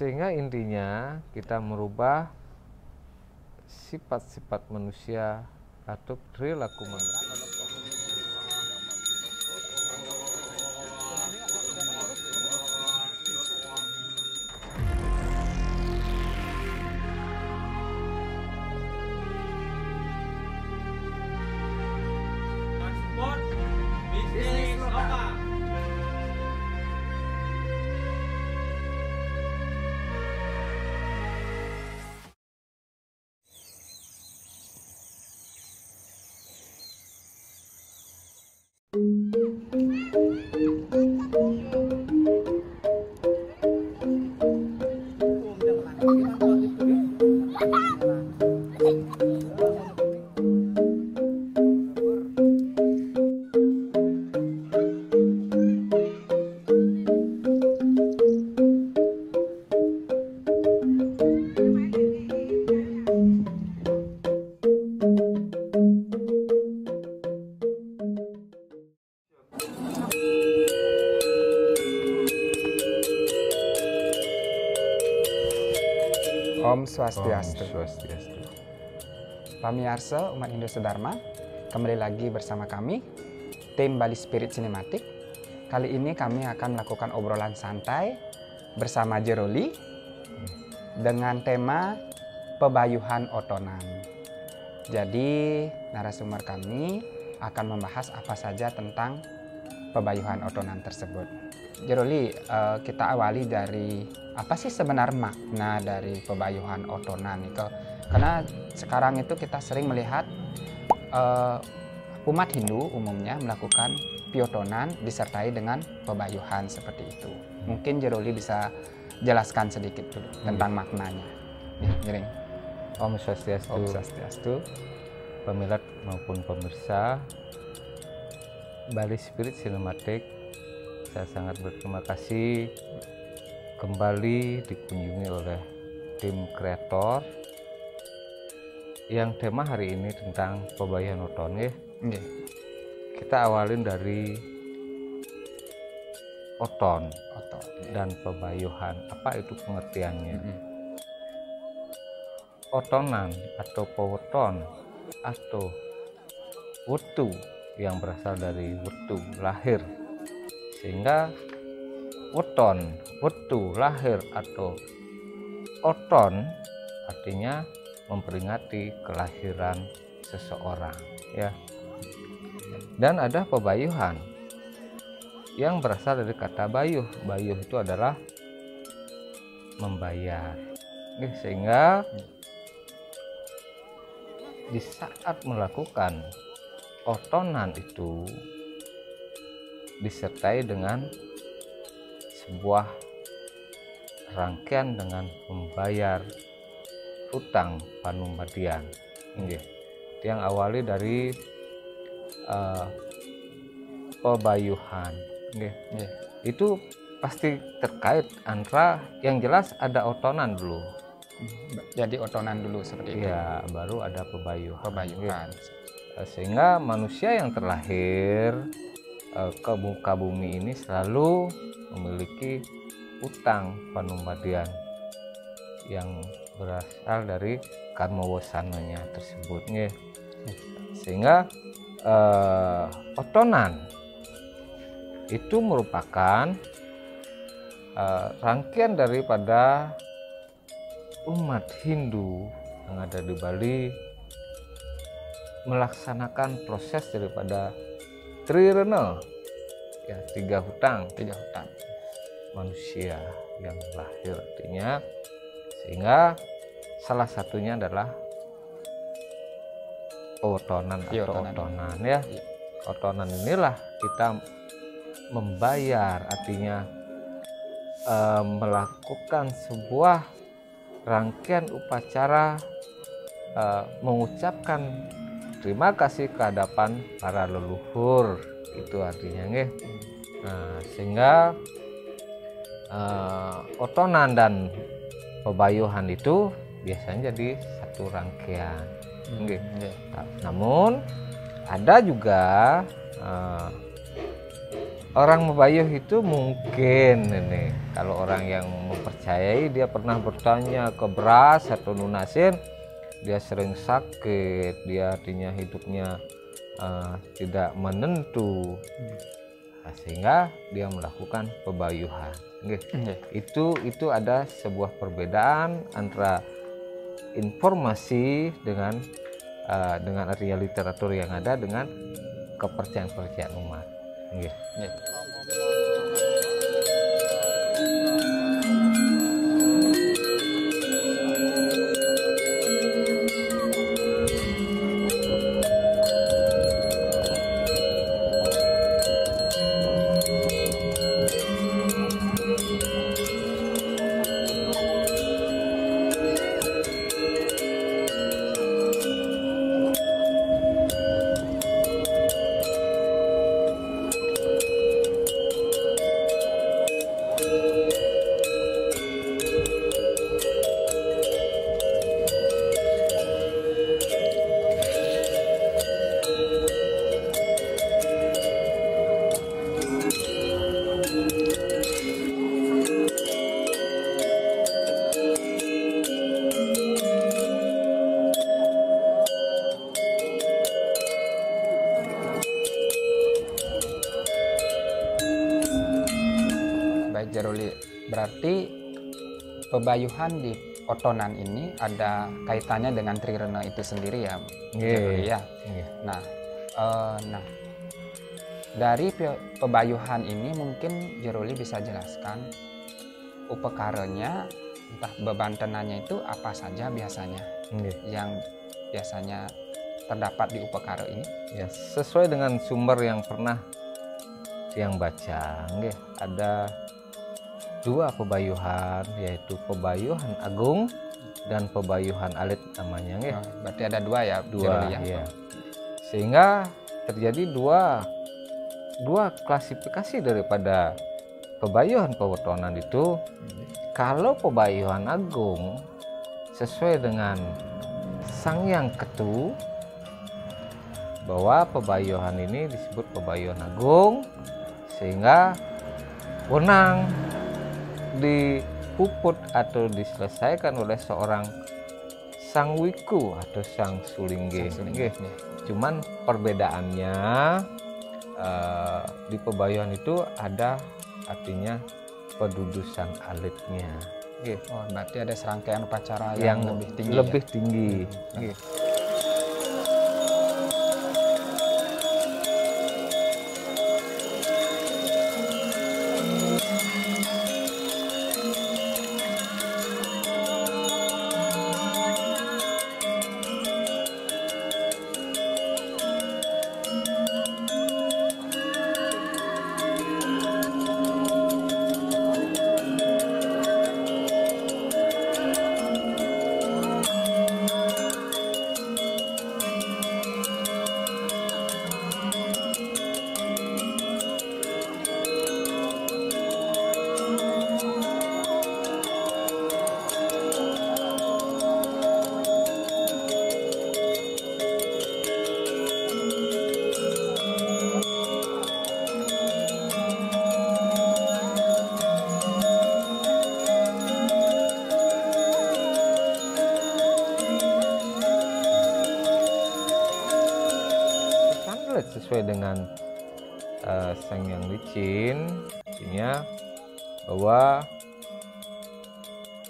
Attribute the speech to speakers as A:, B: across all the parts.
A: Sehingga intinya kita merubah sifat-sifat manusia atau perilaku manusia.
B: Bisnis lokal.
C: Om Swastiastu.
A: Swastiastu.
C: Pamirsa umat Hindu Sedharma, kembali lagi bersama kami, tim Bali Spirit Cinematic. Kali ini kami akan melakukan obrolan santai bersama Jeroli dengan tema Pebayuhan Otonan. Jadi narasumber kami akan membahas apa saja tentang pebayuhan otonan tersebut. Jeroli, kita awali dari apa sih sebenarnya makna dari pebayuhan otonan itu? Karena sekarang itu kita sering melihat umat Hindu umumnya melakukan piotonan disertai dengan pebayuhan seperti itu. Mungkin Jeroli bisa jelaskan sedikit dulu tentang maknanya. Ya, Jering.
A: Om Swastiastu.
C: Om Swastiastu.
A: Pemilat maupun pemirsa Bali Spirit Cinematic, saya sangat berterima kasih kembali dikunjungi oleh tim kreator yang tema hari ini tentang pebayuhan oton ya. Kita awalin dari oton dan pebayuhan. Apa itu pengertiannya? Otonan atau peweton atau wetu yang berasal dari wetu, lahir, sehingga weton, wetu, lahir atau oton artinya memperingati kelahiran seseorang ya. Dan ada pebayuhan yang berasal dari kata bayuh. Bayuh itu adalah membayar. Sehingga di saat melakukan otonan itu disertai dengan sebuah rangkaian dengan membayar utang panumbadian. Yang awali dari pebayuhan. Itu pasti terkait antara, yang jelas ada otonan dulu.
C: Jadi otonan dulu seperti itu.
A: Ya, baru ada
C: Pebayuhan.
A: Sehingga manusia yang terlahir ke muka bumi ini selalu memiliki utang panumbadian yang berasal dari karma wasananya tersebut. Sehingga otonan itu merupakan rangkaian daripada umat Hindu yang ada di Bali melaksanakan proses daripada Trirena, ya, tiga hutang manusia yang lahir artinya. Sehingga salah satunya adalah otonan atau otonan ya. Otonan inilah kita membayar, artinya melakukan sebuah rangkaian upacara mengucapkan terima kasih ke hadapan para leluhur, itu artinya nggih. Nah, sehingga otonan dan pebayuhan itu biasanya jadi satu rangkaian. Namun ada juga orang Mebayuh itu mungkin ini kalau orang yang mempercayai, dia pernah bertanya ke Beras atau Nunasin, dia sering sakit, dia artinya hidupnya tidak menentu, nah, sehingga dia melakukan pebayuhan. Itu ada sebuah perbedaan antara informasi dengan artinya literatur yang ada dengan kepercayaan umat.
C: Jaruli, berarti pebayuhan di Otonan ini ada kaitannya dengan Trirena itu sendiri ya, Jaruli ya. Nah, dari pebayuhan ini mungkin Jaruli bisa jelaskan upakaranya, entah bebantenannya itu apa saja biasanya yang biasanya terdapat di upakara ini.
A: Ya, sesuai dengan sumber yang pernah yang baca, ada dua pebayuhan, yaitu pebayuhan agung dan pebayuhan alit namanya.
C: Berarti ada dua ya,
A: ya. Sehingga terjadi dua klasifikasi daripada pebayuhan pewotonan itu. Kalau pebayuhan agung sesuai dengan Sang Hyang Ketu, bahwa pebayuhan ini disebut pebayuhan agung, sehingga wenang dipuput atau diselesaikan oleh seorang sang wiku atau sang sulingge. Cuman perbedaannya di pebayuhan itu ada artinya pedudusan alitnya.
C: Oh, berarti ada serangkaian upacara yang lebih tinggi.
A: Sesuai dengan Sang Hyang Licin, artinya bahwa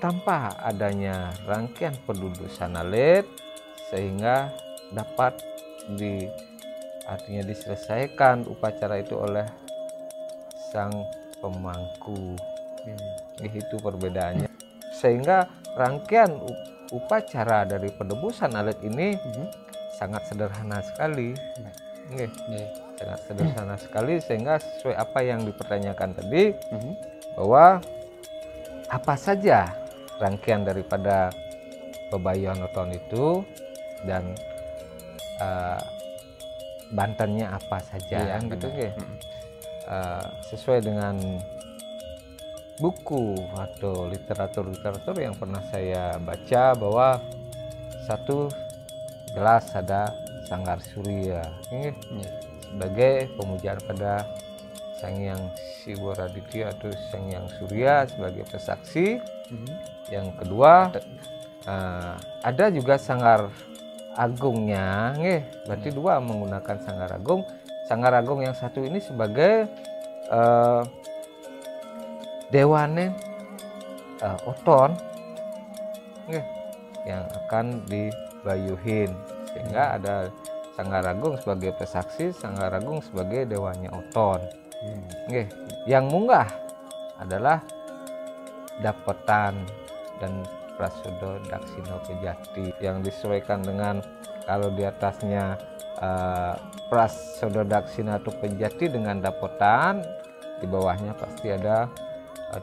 A: tanpa adanya rangkaian pedudusan alit sehingga dapat artinya diselesaikan upacara itu oleh sang pemangku. Itu perbedaannya. Sehingga rangkaian upacara dari penebusan alit ini sangat sederhana sekali. Sangat sederhana sekali, sehingga sesuai apa yang dipertanyakan tadi, bahwa apa saja rangkaian daripada pebayuhan oton itu dan bantannya apa saja, gitu sesuai dengan buku atau literatur yang pernah saya baca, bahwa satu jelas ada Sanggar Surya sebagai pemujaan pada Sang Hyang Siwa Raditya atau Sang Hyang Surya sebagai pesaksi. Yang kedua ada juga sanggar agungnya, berarti dua menggunakan sanggar agung. Sanggar agung yang satu ini sebagai dewane oton yang akan dibayuhin, sehingga ada sanggar agung sebagai pesaksi, sanggar agung sebagai dewanya oton. Yang munggah adalah dapetan dan prasodo daksina pejati yang disesuaikan dengan, kalau di atasnya prasodo daksina atau pejati dengan dapetan, di bawahnya pasti ada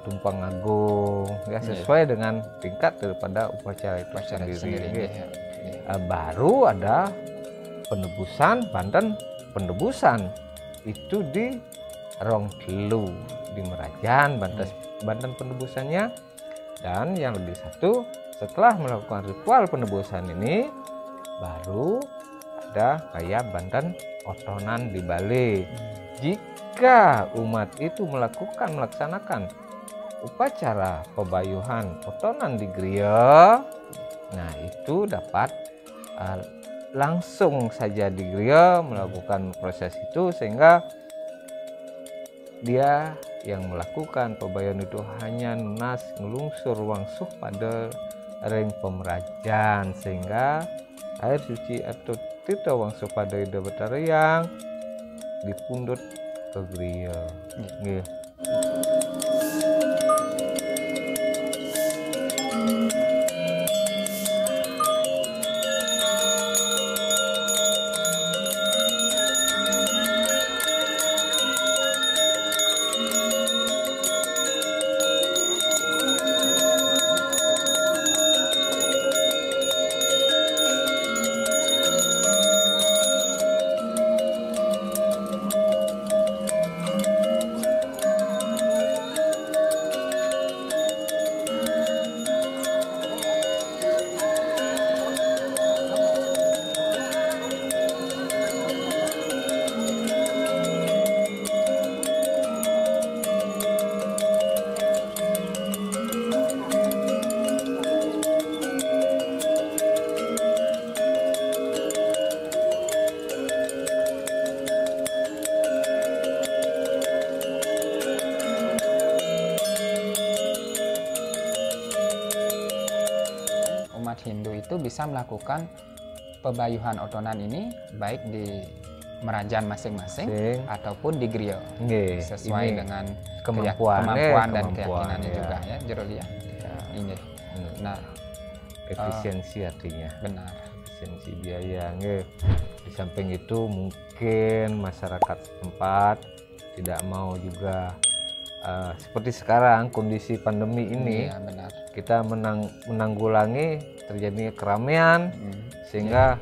A: tumpang agung, ya sesuai dengan tingkat daripada upacara itu sendiri. Baru ada penebusan, banten penebusan itu di Rong Telu di Merajan, banten penebusannya. Dan yang lebih satu, setelah melakukan ritual penebusan ini, baru ada kayak banten otonan di Bali. Jika umat itu melaksanakan upacara pebayuhan otonan di griya, nah itu dapat langsung saja di griya melakukan proses itu, sehingga dia yang melakukan pebayuhan itu hanya nunas ngelungsur wangsuh pada ring pemerajan, sehingga air suci atau tita wangsuh pada ida betara yang dipundut ke griya.
C: Hindu itu bisa melakukan pebayuhan otonan ini baik di merajan masing-masing ataupun di griya, sesuai dengan kemampuan dan keyakinannya juga ya, Jero Lia. Ini. Nah,
A: efisiensi artinya.
C: Benar.
A: Efisiensi biaya. Di samping itu mungkin masyarakat setempat tidak mau juga seperti sekarang kondisi pandemi ini,
C: benar.
A: Kita menanggulangi terjadinya keramaian, sehingga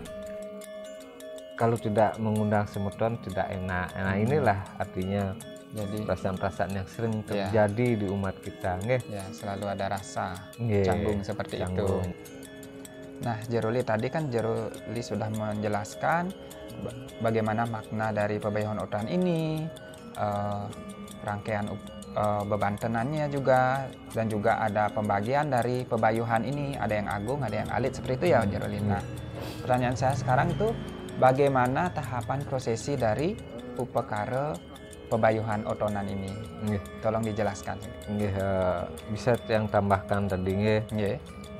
A: kalau tidak mengundang semeton tidak enak. Nah inilah artinya jadi perasaan-perasaan yang sering terjadi di umat kita,
C: selalu ada rasa canggung seperti itu. Nah, Jeruli tadi kan Jeruli sudah menjelaskan bagaimana makna dari pebayuhan otonan ini, rangkaian bebantenannya juga, dan juga ada pembagian dari pebayuhan ini, ada yang agung, ada yang alit, seperti itu ya Jeruli. Nah, pertanyaan saya sekarang itu bagaimana tahapan prosesi dari upekara pebayuhan otonan ini? Tolong dijelaskan.
A: Bisa yang tambahkan tadi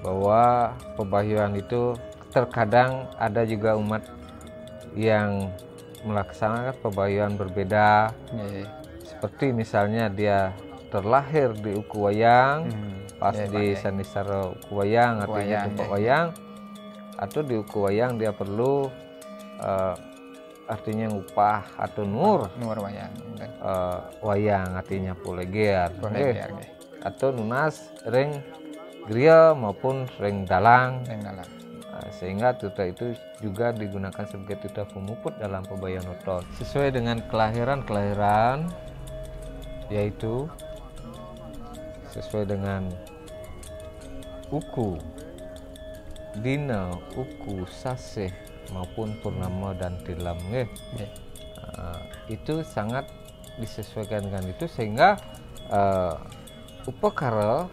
A: bahwa pebayuhan itu terkadang ada juga umat yang melaksanakan pebayuhan berbeda. Seperti misalnya dia terlahir di Uku Wayang, pas di Sanisara Uku Wayang, artinya Tumpak Wayang, atau di Uku Wayang dia perlu artinya upah atau nur
C: wayang,
A: wayang artinya puleger, atau nunas ring griya maupun ring dalang. Sehingga tuta itu juga digunakan sebagai tuta pemuput dalam pebayuhan oton sesuai dengan kelahiran, yaitu sesuai dengan uku, dina, uku, saseh maupun purnama dan tilam. Itu sangat disesuaikan dengan itu sehingga upakara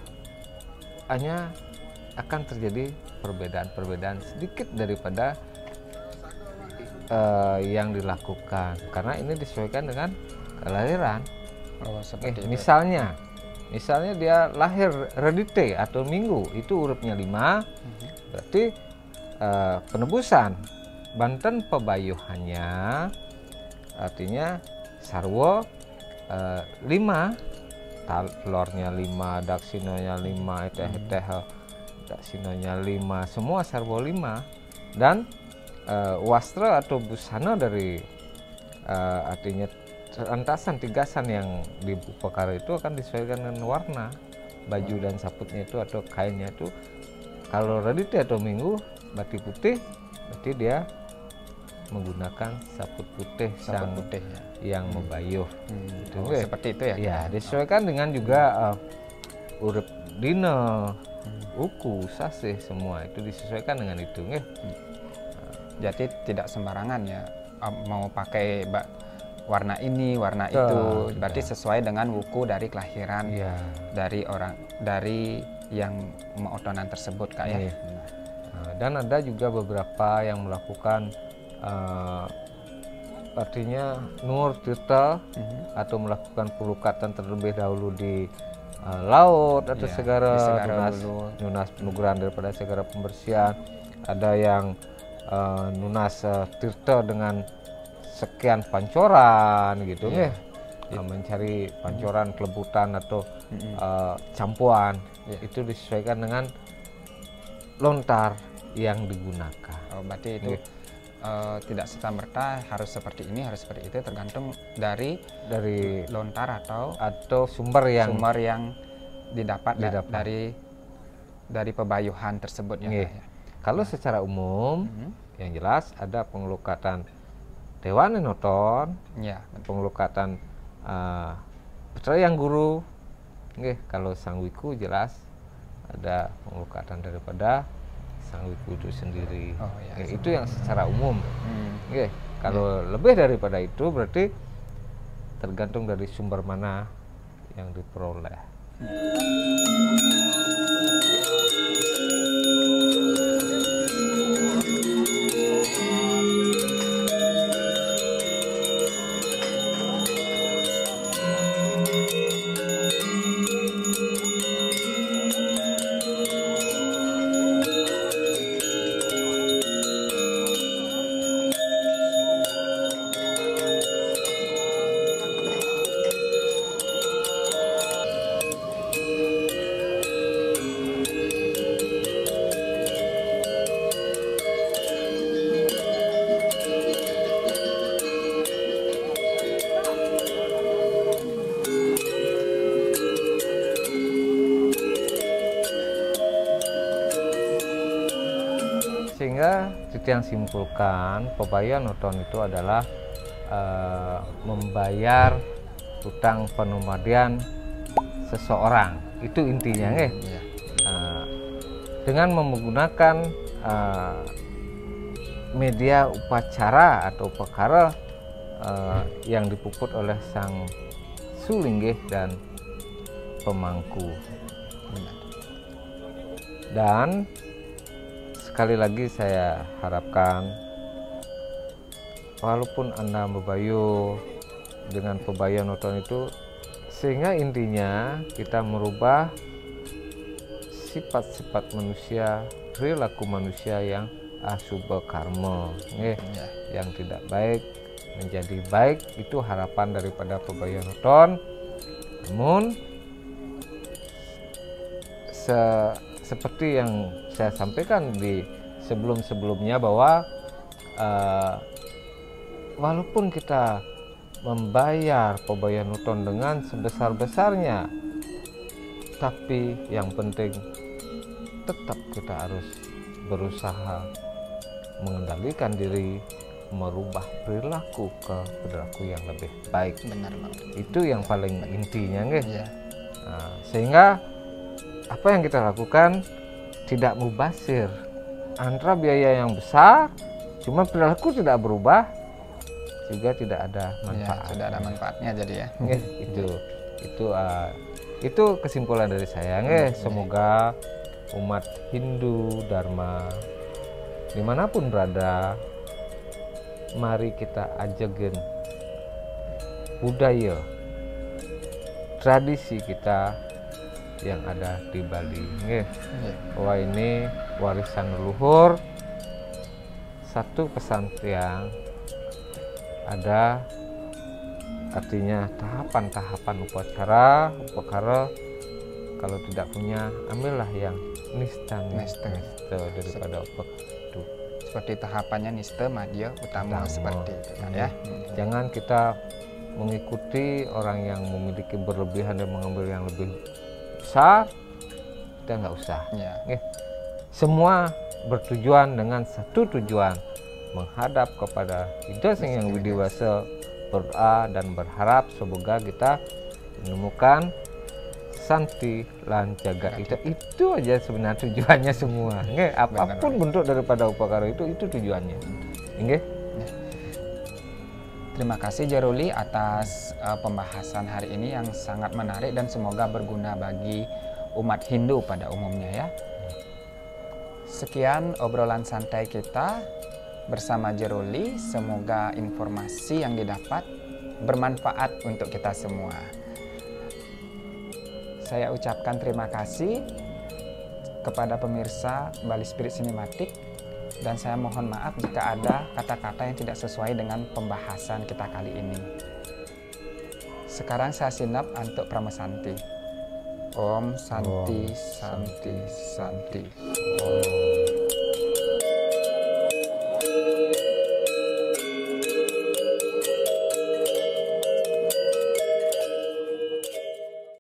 A: hanya akan terjadi perbedaan-perbedaan sedikit daripada yang dilakukan karena ini disesuaikan dengan kelahiran.
C: Seperti itu.
A: Misalnya dia lahir redite atau minggu itu uripnya 5, berarti penebusan Banten pebayuhannya artinya sarwo 5, telurnya 5, daksinonya 5, eteh daksinonya 5, semua sarwo 5, dan wastra atau busana dari artinya rantasan tigasan yang di upakara itu akan disesuaikan dengan warna baju dan saputnya itu atau kainnya itu. Kalau redite atau minggu batik putih, berarti dia menggunakan saput putih yang membayuh.
C: Seperti itu ya.
A: Ya, disesuaikan dengan juga urip dina, uku, sasih, semua itu disesuaikan dengan itu.
C: Jadi tidak sembarangan ya mau pakai warna ini, warna itu. Berarti sesuai dengan wuku dari kelahiran dari yang meotonan tersebut Kak ya.
A: Dan ada juga beberapa yang melakukan artinya nur tirta atau melakukan pelukatan terlebih dahulu di laut atau segara nunas penuguran daripada segara pembersihan. Ada yang nunas tirta dengan sekian pancoran gitu mencari pancoran kelebutan atau campuan itu disesuaikan dengan lontar yang digunakan.
C: Berarti itu tidak serta-merta harus seperti ini, harus seperti itu, tergantung dari lontar atau sumber yang didapat. Dari pebayuhan tersebut ya.
A: Kalau secara umum yang jelas ada pengelukatan Dewan Noton, pengelukatan putra yang guru. Kalau sang wiku jelas ada pengelukatan daripada sang wiku itu sendiri. Itu yang secara umum. Kalau lebih daripada itu berarti tergantung dari sumber mana yang diperoleh. Sehingga Titian simpulkan pebaya noton itu adalah membayar hutang penumadian seseorang, itu intinya dengan menggunakan media upacara atau upakara yang dipuput oleh sang sulinggih dan pemangku. Dan sekali lagi saya harapkan walaupun Anda membayuh dengan pebaya noton itu, sehingga intinya kita merubah sifat-sifat manusia, perilaku manusia yang asubha karma, yang tidak baik menjadi baik. Itu harapan daripada pebaya noton. Namun seperti yang saya sampaikan di sebelum-sebelumnya bahwa walaupun kita membayar pebaya noton dengan sebesar-besarnya, tapi yang penting tetap kita harus berusaha mengendalikan diri, merubah perilaku ke perilaku yang lebih baik.
C: Benar banget.
A: Itu yang paling intinya, sehingga apa yang kita lakukan tidak mubazir. Antara biaya yang besar, cuma perilaku tidak berubah, juga tidak ada
C: Ya,
A: manfaat.
C: sudah ada manfaatnya jadi ya.
A: Nggih, itu kesimpulan dari saya. Nggih, semoga umat Hindu Dharma dimanapun berada, mari kita ajagen budaya tradisi kita yang ada di Bali. Nggih, bahwa ini warisan leluhur, satu pesan yang ada, artinya tahapan-tahapan upacara kalau tidak punya, ambillah yang nista daripada upacara itu.
C: Seperti tahapannya nista, madya, utama seperti itu kan ya.
A: Jangan kita mengikuti orang yang memiliki berlebihan dan mengambil yang lebih besar, kita nggak usah.
C: Ya.
A: Nggih. Semua bertujuan dengan satu tujuan, menghadap kepada Ida Sang Hyang Widi Wasa, berdoa dan berharap semoga kita menemukan santi lan jaga itu aja sebenarnya tujuannya semua. Nggih, apapun bentuk daripada upakara itu tujuannya. Nggih.
C: Terima kasih Jaruli atas pembahasan hari ini yang sangat menarik dan semoga berguna bagi umat Hindu pada umumnya ya. Sekian obrolan santai kita bersama Jaruli. Semoga informasi yang didapat bermanfaat untuk kita semua. Saya ucapkan terima kasih kepada pemirsa Bali Spirit Cinematic. Dan saya mohon maaf jika ada kata-kata yang tidak sesuai dengan pembahasan kita kali ini. Sekarang saya sinap untuk Pramesanti. Om Santi Santi Santi.